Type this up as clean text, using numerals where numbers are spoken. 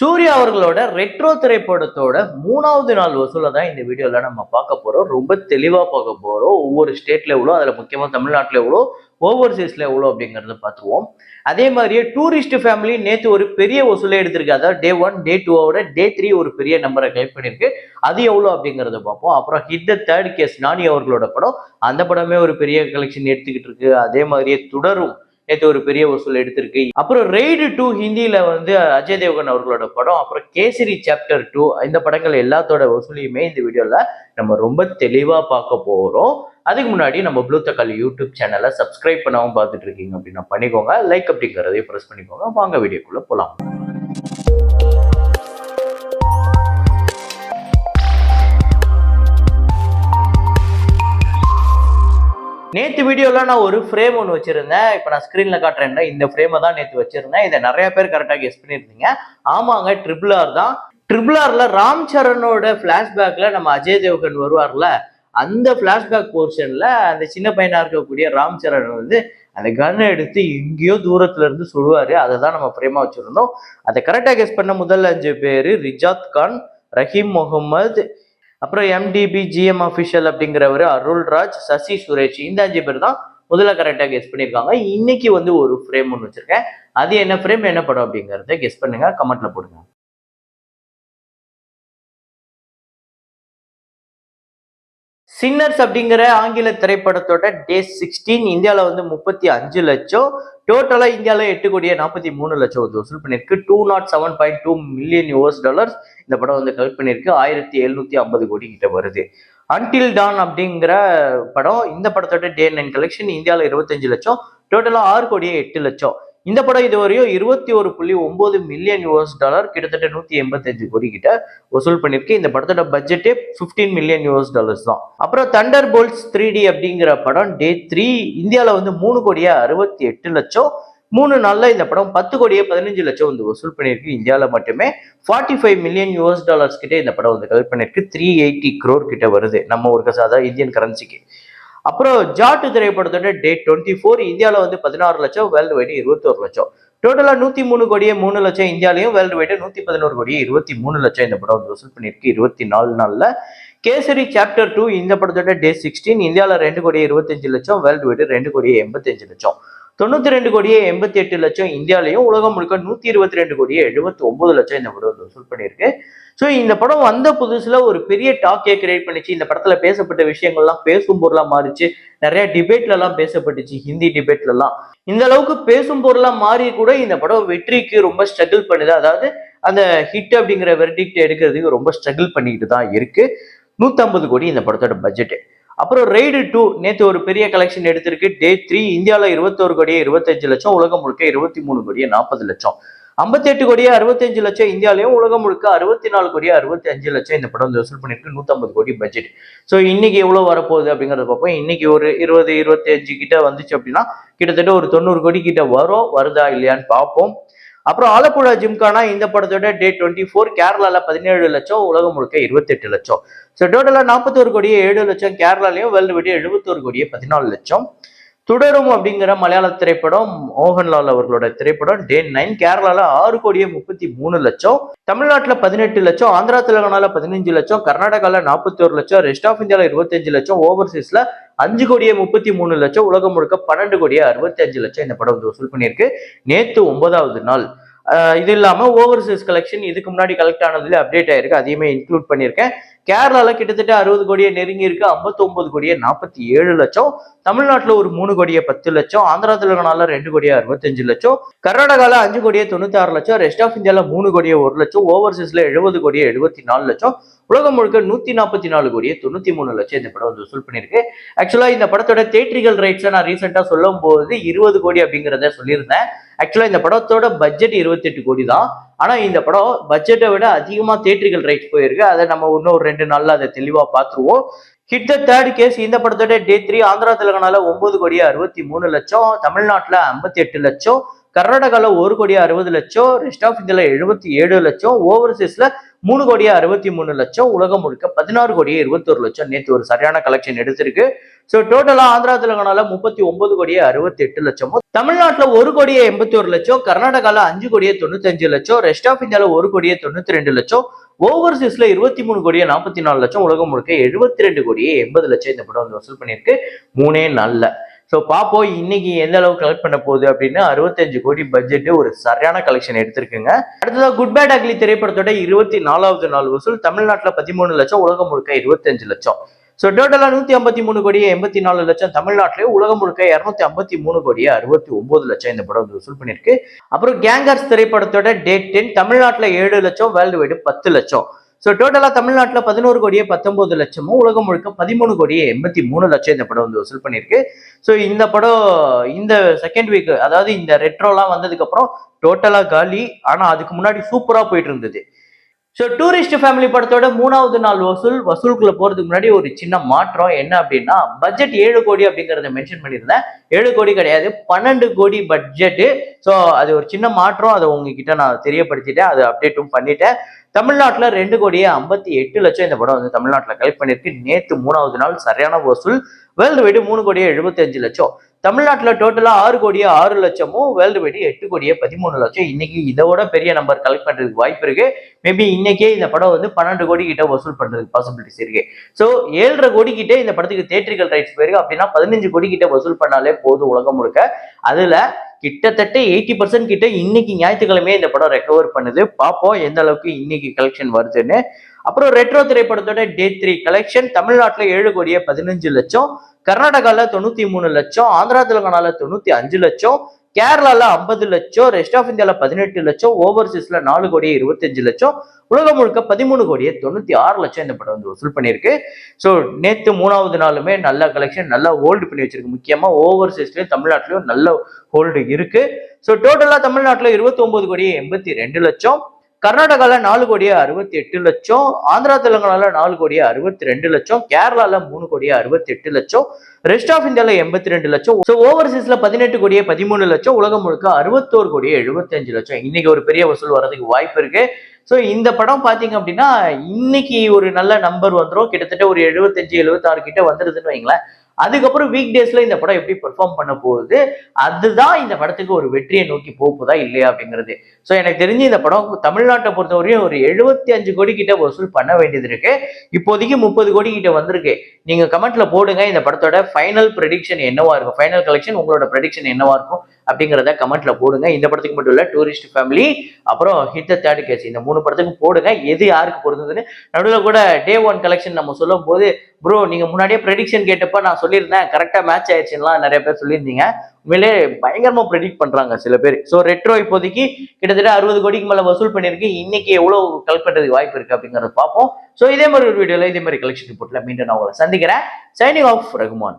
சூர்யா அவர்களோட ரெட்ரோ திரைப்படத்தோட 3வது நாள் வசூலை தான் இந்த வீடியோல நம்ம பார்க்க போறோம். ரொம்ப தெளிவா பார்க்க போறோம். ஒவ்வொரு ஸ்டேட்ல எவ்வளோ, அதுல முக்கியமா தமிழ்நாட்டுல எவ்வளோ, ஓவர்சீஸ்ல எவ்வளோ அப்படிங்கறத பார்த்துருவோம். அதே மாதிரியே டூரிஸ்ட் ஃபேமிலி நேத்து ஒரு பெரிய வசூலை எடுத்திருக்கு. அதாவது டே 1, டே 2 டே 3 ஒரு பெரிய நம்பரை கலெக்ட் பண்ணிருக்கு. அது எவ்வளோ அப்படிங்கறத பார்ப்போம். அப்புறம் ஹிட் த தேர்ட் கேஸ் நானி அவர்களோட படம், அந்த படமே ஒரு பெரிய கலெக்ஷன் எடுத்துக்கிட்டு இருக்கு. அதே மாதிரியே தொடரும் நேற்று ஒரு பெரிய வசூல் எடுத்திருக்கு. அப்புறம் ரெய்டு 2 ஹிந்தியில வந்து அஜய் தேவ்கன் அவர்களோட படம், அப்புறம் கேசரி சாப்டர் 2 இந்த படங்கள் எல்லாத்தோட வசூலையுமே இந்த வீடியோல நம்ம ரொம்ப தெளிவா பார்க்க போறோம். அதுக்கு முன்னாடி நம்ம ப்ளூ தக்காளி யூடியூப் சேனலை சப்ஸ்கிரைப் பண்ணாம பார்த்துட்டு இருக்கீங்க அப்படின்னா பண்ணிக்கோங்க. லைக் அப்படிங்கிறதையும் ப்ரெஸ் பண்ணிக்கோங்க. வாங்க வீடியோக்குள்ள போலாம். நேற்று வீடியோவில் நான் ஒரு ஃப்ரேம் ஒன்று வச்சிருந்தேன். இப்போ நான் ஸ்க்ரீனில் காட்டுறேன். இந்த ஃப்ரேமை தான் நேற்று வச்சிருந்தேன். இதை நிறைய பேர் கரெக்டாக கெஸ் பண்ணியிருந்தீங்க. ஆமாங்க, ட்ரிபிள் ஆர் தான். ட்ரிபிள் ஆர்ல ராம் சரணோட ஃபிளாஷ்பேக்ல நம்ம அஜய் தேவ்கன் வருவார்ல, அந்த ஃபிளாஷ்பேக் போர்ஷன்ல அந்த சின்ன பையனா இருக்கக்கூடிய ராம் சரண் வந்து அந்த கன்னை எடுத்து எங்கேயோ தூரத்துல இருந்து சுடுவாரு. அதை தான் நம்ம ஃப்ரேமா வச்சிருந்தோம். அதை கரெக்டாக கெஸ் பண்ண முதல் 5 பேர் ரிஜாத் கான், ரஹீம் முகமது, அப்புறம் எம்டிபி ஜிஎம் அஃபிஷியல் அப்படிங்கிறவர், அருள்ராஜ், சசி சுரேஷ், இந்த 5 பேர் தான் முதல்ல கரெக்டாக கெஸ் பண்ணியிருக்காங்க. இன்னைக்கு வந்து ஒரு ஃப்ரேம் ஒன்று வச்சிருக்கேன். அது என்ன ஃப்ரேம், என்ன படம் அப்படிங்கிறத கெஸ் பண்ணுங்க, கமெண்ட்ல போடுங்க. சின்னர்ஸ் அப்படிங்கிற ஆங்கில திரைப்படத்தோட டே 16 இந்தியாவில் வந்து 35 லட்சம், டோட்டலா இந்தியாவில் 8 கோடியே 43 லட்சம் வந்து வசூல் பண்ணிருக்கு. 207.2 மில்லியன் டாலர்ஸ் இந்த படம் வந்து கலெக்ட் பண்ணிருக்கு. 1750 கோடி கிட்ட வருது. அன்டில் டான் அப்படிங்கிற படம், இந்த படத்தோட டே 9 கலெக்ஷன் இந்தியாவில் 25 லட்சம், டோட்டலா 6 கோடியே 8 லட்சம். இந்த படம் இதுவரையும் 21.9 மில்லியன் டாலர், கிட்டத்தட்ட 185 கோடி கிட்ட வசூல் பண்ணிருக்கு. இந்த படத்தோட பட்ஜெட்டே 15 மில்லியன் டாலர்ஸ் தான். அப்புறம் தண்டர் போல்ட்ஸ் 3D அப்படிங்கிற படம் டே 3 இந்தியாவில் வந்து 3 கோடியே 68 லட்சம், 3 நாள்ல இந்த படம் 10 கோடியே 15 லட்சம் வந்து வசூல் பண்ணியிருக்கு. இந்தியாவில் மட்டுமே 45 மில்லியன் டாலர்ஸ் கிட்ட இந்த படம் வந்து கலெக்ட் பண்ணிருக்கு. 380 crore கிட்ட வருது நம்ம ஒரு சாதா இந்தியன் கரன்சிக்கு. அப்புறம் ஜாட்டு திரைப்படத்தோட டே 24 இந்தியாவில் வந்து 16 லட்சம், வேர்ல்டு வைடு 21 லட்சம், டோட்டலா 103 கோடியே 3 லட்சம் இந்தியாலையும், வேர்ல்டு வைடு 111 கோடியே 23 லட்சம் இந்த படம் வந்து வசூல் பண்ணியிருக்கு 24 நாள்ல. கேசரி சாப்டர் 2 இந்த படத்தோட டே 16 இந்தியாவில் 2 கோடியே 25 லட்சம், வேர்ல்டு வைடு 2 கோடியே 85 லட்சம், 92 கோடியே 88 லட்சம் இந்தியாலையும், உலகம் முழுக்க 122 கோடியே 79 லட்சம் இந்த படம் வந்து வசூல் பண்ணியிருக்கு. ஸோ இந்த படம் வந்த புதுசுல ஒரு பெரிய டாக்கே கிரியேட் பண்ணிச்சு. இந்த படத்துல பேசப்பட்ட விஷயங்கள்லாம் பேசும் பொருளா மாறிச்சு. நிறைய டிபேட்ல எல்லாம் பேசப்பட்டுச்சு, ஹிந்தி டிபேட்ல எல்லாம். இந்த அளவுக்கு பேசும் பொருளா மாறி கூட இந்த படம் வெற்றிக்கு ரொம்ப ஸ்ட்ரகிள் பண்ணுது. அதாவது அந்த ஹிட் அப்படிங்கிற வெர்டிக்ட் எடுக்கிறதுக்கு ரொம்ப ஸ்ட்ரகிள் பண்ணிக்கிட்டு தான் இருக்கு. 150 கோடி இந்த படத்தோட பட்ஜெட். அப்புறம் ரெய்டு 2 நேற்று ஒரு பெரிய கலெக்ஷன் எடுத்திருக்கு. டே 3 இந்தியாவில் 21 கோடியே 25 லட்சம், உலகம் முழுக்க 23 கோடியே 40 லட்சம், 58 கோடியே 65 லட்சம் இந்தியாலையும், உலகம் முழுக்க 64 கோடியே 65 லட்சம் இந்த படம் வந்து வசூல் பண்ணிருக்கு. 150 கோடி பட்ஜெட். ஸோ இன்னைக்கு எவ்வளவு வரப்போகுது அப்படிங்கறத பார்ப்போம். இன்னைக்கு ஒரு 20-25 கிட்ட வந்துச்சு அப்படின்னா கிட்டத்தட்ட ஒரு 90 கோடி கிட்ட வருதா இல்லையான்னு பார்ப்போம். அப்புறம் ஆலப்புழா ஜிம்கானா இந்த படத்தோட டே 24 கேரளால 17 லட்சம், உலகம் முழுக்க 28 லட்சம். ஸோ டோட்டலா 41 கோடியே 7 லட்சம் கேரளாலையும், வேர்ல்டு வைடு 71 கோடியே 14 லட்சம். தொடரும் அப்படிங்கிற மலையாள திரைப்படம், மோகன்லால் அவர்களோட திரைப்படம் டே 9 கேரளால 6 கோடியே 33 லட்சம், தமிழ்நாட்டுல 18 லட்சம், ஆந்திரா தெலுங்கானால 15 லட்சம், கர்நாடகால 41 லட்சம், ரெஸ்ட் ஆஃப் இந்தியால 25 லட்சம், ஓவர்சீஸ்ல 5 கோடியே 33 லட்சம், உலகம் முழுக்க 12 கோடியே 65 லட்சம் இந்த படம் வந்து வசூல் பண்ணியிருக்கு. நேத்து 9வது நாள். இது இல்லாம ஓவர்சீஸ் கலெக்ஷன் இதுக்கு முன்னாடி கலெக்ட் ஆனதுல அப்டேட் ஆயிருக்கு, அதையுமே இன்க்ளூட் பண்ணியிருக்கேன். கேரளால கிட்டத்தட்ட 60 கோடியே நெருங்கி இருக்கு, 59 கோடியே 47 லட்சம், தமிழ்நாட்டுல ஒரு 3 கோடியே 10 லட்சம், ஆந்திரா தெலுங்கானால 2 கோடியே 65 லட்சம், கர்நாடகால 5 கோடியே 96 லட்சம், ரெஸ்ட் ஆஃப் இந்தியால 3 கோடியே 1 லட்சம், ஓவர்சீஸ்ல 70 கோடியே 74 லட்சம், உலகம் முழுக்க 144 கோடியே 93 லட்சம் இந்த படம் வந்து வசூல் பண்ணியிருக்கு. ஆக்சுவலா இந்த படத்தோட தியேட்ரிக்கல் ரைட்ஸை நான் ரீசெண்டா சொல்லும் போது 20 கோடி அப்படிங்கிறத சொல்லியிருந்தேன். ஆக்சுவலா இந்த படத்தோட பட்ஜெட் 28 கோடி தான். ஆனா இந்த படம் பட்ஜெட்டை விட அதிகமா தியேட்ரிக்கல் ரைட்ஸ் போயிருக்கு. அதை நம்ம இன்னும் ஒரு 2 நாள்ல அதை தெளிவா பார்த்துருவோம். ஹிட் த தேர்ட் கேஸ் இந்த படத்தோட டே 3 ஆந்திரா தெலுங்கானால 9 கோடியே 63 லட்சம், தமிழ்நாட்டுல 58 லட்சம், கர்நாடகால 1 கோடியே 60 லட்சம், ரெஸ்ட் ஆஃப் இந்தியால 77 லட்சம், ஓவர்சீஸ்ல 3 கோடியே 63 லட்சம், உலகம் முழுக்க 16 கோடியே 21 லட்சம் நேற்று ஒரு சரியான கலெக்ஷன் எடுத்திருக்கு. ஸோ டோட்டலா ஆந்திரா தெலுங்கானால 39 கோடியே 68 லட்சமும், தமிழ்நாட்டுல 1 கோடியே 81 லட்சம், கர்நாடகால 5 கோடியே 95 லட்சம், ரெஸ்ட் ஆஃப் இந்தியால 1 கோடியே 92 லட்சம், ஓவர்சீஸ்ல 23 கோடியே 44 லட்சம், உலகம் முழுக்க 72 கோடியே 80 லட்சம் இந்த படம் வந்து வசூல் பண்ணியிருக்கு 3 நாள்ல. ஸோ பார்ப்போம் இன்னைக்கு எந்த அளவுக்கு கலெக்ட் பண்ண போகுது அப்படின்னு. 65 கோடி பட்ஜெட் ஒரு சரியான கலெக்ஷன் எடுத்திருக்குங்க. அடுத்ததா குட் பேட் அக்லி திரைப்படத்தோட 24வது நாள் வசூல் தமிழ்நாட்டில் 13 லட்சம், உலகம் முழுக்க 25 லட்சம். ஸோ டோட்டலா 153 கோடியே 84 லட்சம் தமிழ்நாட்டிலே, உலகம் முழுக்க 253 கோடியே 69 லட்சம் இந்த படம் வசூல் பண்ணியிருக்கு. அப்புறம் கேங்கர்ஸ் திரைப்படத்தோட டேட் 10 தமிழ்நாட்டில் 7 லட்சம், வேர்ல்டு வைடு 10 லட்சம். ஸோ டோட்டலா தமிழ்நாட்டில் 11 கோடியே 19 லட்சமும், உலகம் முழுக்க 13 கோடியே 83 லட்சம் இந்த படம் வந்து வசூல் பண்ணியிருக்கு. ஸோ இந்த படம் இந்த செகண்ட் வீக், அதாவது இந்த ரெட்ரோலாம் வந்ததுக்கு அப்புறம் டோட்டலா காலி. ஆனா அதுக்கு முன்னாடி சூப்பரா போயிட்டு இருந்தது. ஸோ டூரிஸ்ட் ஃபேமிலி படத்தோட 3வது நாள் வசூலுக்குள்ள போறதுக்கு முன்னாடி ஒரு சின்ன மாற்றம் என்ன அப்படின்னா, பட்ஜெட் 7 கோடி அப்படிங்கறத மென்ஷன் பண்ணியிருந்தேன். 7 கோடி கிடையாது, 12 கோடி பட்ஜெட். ஸோ அது ஒரு சின்ன மாற்றம், அதை உங்ககிட்ட நான் தெரியப்படுத்திட்டேன், அது அப்டேட்டும் பண்ணிட்டேன். தமிழ்நாட்டுல 2 கோடியே 58 லட்சம் இந்த படம் வந்து தமிழ்நாட்டுல கலெக்ட் பண்ணிருக்கு. நேற்று 3வது நாள் சரியான வசூல். வேர்ல்டு வைடு 3 கோடியே 75 லட்சம். தமிழ்நாட்டுல டோட்டலா 6 கோடியே 6 லட்சமும், வேர்ல்டு வைடு 8 கோடியே 13 லட்சம். இன்னைக்கு இதோட பெரிய நம்பர் கலெக்ட் பண்றதுக்கு வாய்ப்பு இருக்கு. மேபி இன்னைக்கே இந்த படம் வந்து 12 கோடி கிட்ட வசூல் பண்றதுக்கு பாசிபிலிட்டிஸ் இருக்கு. ஸோ 7.5 கோடி கிட்ட இந்த படத்துக்கு தியேட்டரிக்கல் ரைட்ஸ் போயிருக்கு. அப்படின்னா 15 கோடி கிட்ட வசூல் பண்ணாலே போதும் உலகம் முழுக்க. அதுல கிட்டத்தட்ட 80% கிட்ட இன்னைக்கு ஞாயிற்றுக்கிழமையே இந்த படம் ரெக்கவர் பண்ணுது. பார்ப்போம் எந்த அளவுக்கு இன்னைக்கு கலெக்ஷன் வருதுன்னு. அப்புறம் ரெட்ரோ திரைப்படத்தோட டே 3 கலெக்ஷன் தமிழ்நாட்டுல 7 கோடியே 15 லட்சம், கர்நாடகால 93 லட்சம், ஆந்திரா தெலுங்கானால 95 லட்சம், கேரளால 50 லட்சம், ரெஸ்ட் ஆஃப் இந்தியால 18 லட்சம், ஓவர்சீஸ்ல 4 கோடியே 25 லட்சம், உலகம் முழுக்க 13 கோடியே 96 லட்சம் இந்த படம் வந்து வசூல் பண்ணியிருக்கு. ஸோ நேற்று 3வது நாளுமே நல்ல கலெக்ஷன், நல்லா ஹோல்டு பண்ணி வச்சிருக்கு. முக்கியமா ஓவர்சீஸ்லயும் தமிழ்நாட்டிலயும் நல்ல ஹோல்டு இருக்கு. ஸோ டோட்டலா தமிழ்நாட்டுல 29 கோடியே 82 லட்சம், கர்நாடகால 4 கோடியே 68 லட்சம், ஆந்திரா தெலுங்கானால 4 கோடியே 62 லட்சம், கேரளால 3 கோடியே 68 லட்சம், ரெஸ்ட் ஆஃப் இந்தியால 82 லட்சம், ஸோ ஓவர்சீஸ்ல 18 கோடியே 13 லட்சம், உலகம் முழுக்க 61 கோடியே 75 லட்சம். இன்னைக்கு ஒரு பெரிய வசூல் வர்றதுக்கு வாய்ப்பு இருக்கு. ஸோ இந்த படம் பாத்தீங்க அப்படின்னா இன்னைக்கு ஒரு நல்ல நம்பர் வந்துடும். கிட்டத்தட்ட ஒரு 75-76 கிட்ட வந்துருதுன்னு வைங்களேன். அதுக்கப்புறம் வீக் டேஸ்ல இந்த படம் எப்படி பெர்ஃபார்ம் பண்ண போகுது, அதுதான் இந்த படத்துக்கு ஒரு வெற்றியை நோக்கி போகுதா இல்லையா அப்படிங்கிறது. ஸோ எனக்கு தெரிஞ்சு இந்த படம் தமிழ்நாட்டை பொறுத்தவரையும் ஒரு 75 கோடி கிட்ட வசூல் பண்ண வேண்டியது இருக்கு. இப்போதைக்கு 30 கோடி கிட்ட வந்திருக்கு. நீங்க கமெண்ட்ல போடுங்க இந்த படத்தோட ஃபைனல் ப்ரெடிக்ஷன் என்னவா இருக்கும், ஃபைனல் கலெக்ஷன் உங்களோட ப்ரெடிக்ஷன் என்னவா இருக்கும் அப்படிங்கிறத கமெண்ட்ல போடுங்க. இந்த படத்துக்கு மட்டும் இல்ல, டூரிஸ்ட் ஃபேமிலி அப்புறம் ஹிட் த தேர்ட் கேஸ், இந்த 3 படத்துக்கும் போடுங்க எது யாருக்கு பொருந்ததுன்னு. நடுவில் கூட டே 1 கலெக்ஷன் நம்ம சொல்லும் போது, ப்ரோ நீங்க முன்னாடியே ப்ரெடிக்ஷன் கேட்டப்ப நான் சொல்லியிருந்தேன் கரெக்டா மேட்ச் ஆயிடுச்சுலாம் நிறைய பேர் சொல்லியிருந்தீங்க. உண்மையிலே பயங்கரமா ப்ரெடிக்ட் பண்றாங்க சில பேர். ஸோ ரெட்ரோ இப்போதைக்கு கிட்டத்தட்ட 60 கோடிக்கு மேல வசூல் பண்ணிருக்கு. இன்னைக்கு எவ்வளவு கலெக்ட் பண்றதுக்கு வாய்ப்பு இருக்கு அப்படிங்கறத பார்ப்போம். ஸோ இதே மாதிரி ஒரு வீடியோல இதே மாதிரி கலெக்ஷன் ரிப்போர்ட்ல மீண்டும் நான் உங்களை சந்திக்கிறேன். Signing off Rahman.